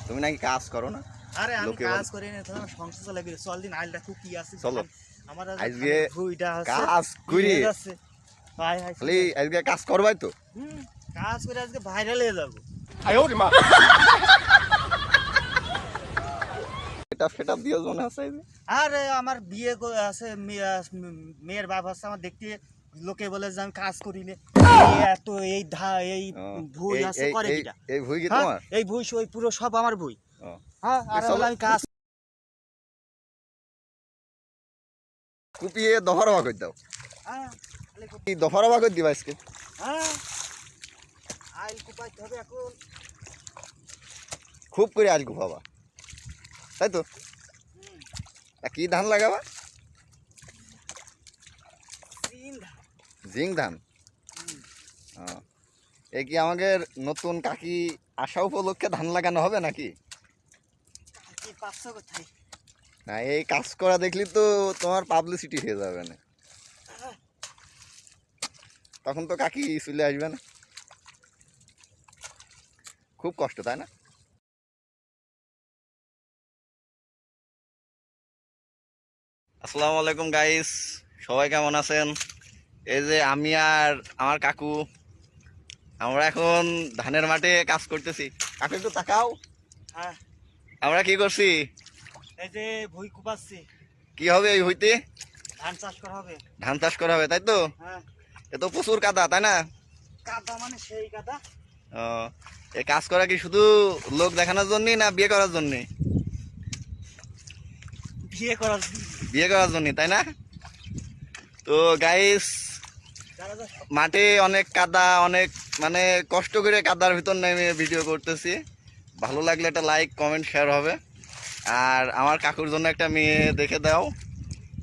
তুমি নাকি কাজ করো না? আরে আমি লোকে কাজ করি না, তোমার সংসার চলে গেছে। চল দিন আইলটা কুকি আছে। চলো আমার আজকে ভুইটা আছে কাজ করি। আছে ভাই ভাই খালি আজকে কাজ করবাই তো? কাজ করে আজকে ভাইরাল হয়ে যাবো। এটা সেটা দিয়ে মনে আছে। আরে আমার বিয়ে আছে, মেয়ের বাপ আছে আমার দেখতে, লোকে বলে যে আমি কাজ করি না। এত এই এই ভুই আছে করে কিটা? এই ভুই কি হ্যাঁ, তোমার? এই ভুই ওই পুরো সব আমার ভুই। হ্যাঁ, আর চলো। আমি কাজ কুপিয়ে দফারবা করে দাও। হ্যাঁ কি দফারবা করে দিবা আজকে? হ্যাঁ আইল কুপাইতে হবে এখন। খুব করে আজ কুপাবা, তাই তো? তা কি ধান লাগাবা? জিং ধান। এ কি আমাদের নতুন কাকি আসা উপলক্ষে ধান লাগানো হবে নাকি? কি পাচ্ছ কোথায়? না, এই কাজ করা দেখলি তো তোমার পাবলিসিটি হয়ে যাবে না, তখন তো কাকি চলে আসবে না। খুব কষ্ট, তাই না? আসসালামু আলাইকুম গাইস, সবাই কেমন আছেন? এই যে আমি আর আমার কাকু, আমরা এখন ধানের মাঠে কাজ করতেছি। কাকু একটু তাকাও। হ্যাঁ, আমরা কি করছি? এই যে ভুই কুপাচ্ছি। কি হবে এই হইতে? ধান চাষ করা হবে। ধান চাষ করা হবে, তাই তো? হ্যাঁ, এ তো প্রচুর কাদা, তাই না? কাদা মানে সেই কাদা। এই কাজ করা কি শুধু লোক দেখানোর জন্য না বিয়ে করার জন্য? বিয়ে করার জন্য। বিয়ে করার জন্য, তাই না? তো গাইস, মাঠে অনেক কাদা, অনেক মানে কষ্ট করে কাদার ভিতর নেমে ভিডিও করতেছি। ভালো লাগলে একটা লাইক কমেন্ট শেয়ার হবে। আর আমার কাকুর জন্য একটা মেয়ে দেখে দাও,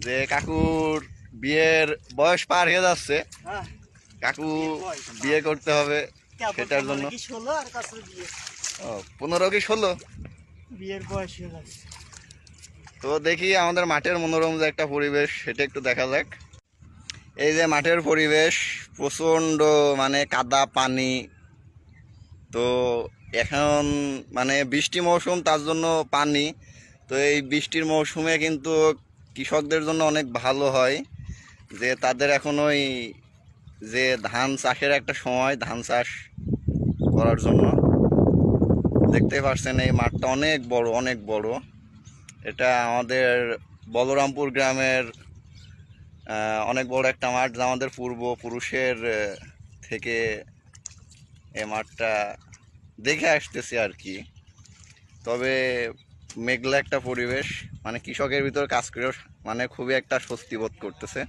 যে কাকুর বিয়ের বয়স পার হয়ে যাচ্ছে। কাকু বিয়ে করতে হবে, সেটার জন্য 15 কি 16 বিয়ের বয়স হয়ে যাচ্ছে। তো দেখি আমাদের মাঠের মনোরম যে একটা পরিবেশ, সেটা একটু দেখা যাক। এই যে মাঠের পরিবেশ, প্রচণ্ড মানে কাদা পানি। তো এখন মানে বৃষ্টি মৌসুম, তার জন্য পানি। তো এই বৃষ্টির মৌসুমে কিন্তু কৃষকদের জন্য অনেক ভালো হয়, যে তাদের এখন ওই যে ধান চাষের একটা সময়, ধান চাষ করার জন্য। দেখতে পাচ্ছেন এই মাঠটা অনেক বড়, অনেক বড়। এটা আমাদের বলরামপুর গ্রামের অনেক বড় একটা মাঠ, যা আমাদের পূর্বপুরুষের থেকে এই মাঠটা দেখে আসতেছি আর কি। তবে মেঘলা একটা পরিবেশ, মানে কৃষকের ভিতর কাজ করেও মানে খুবই একটা স্বস্তি বোধ করতেছে।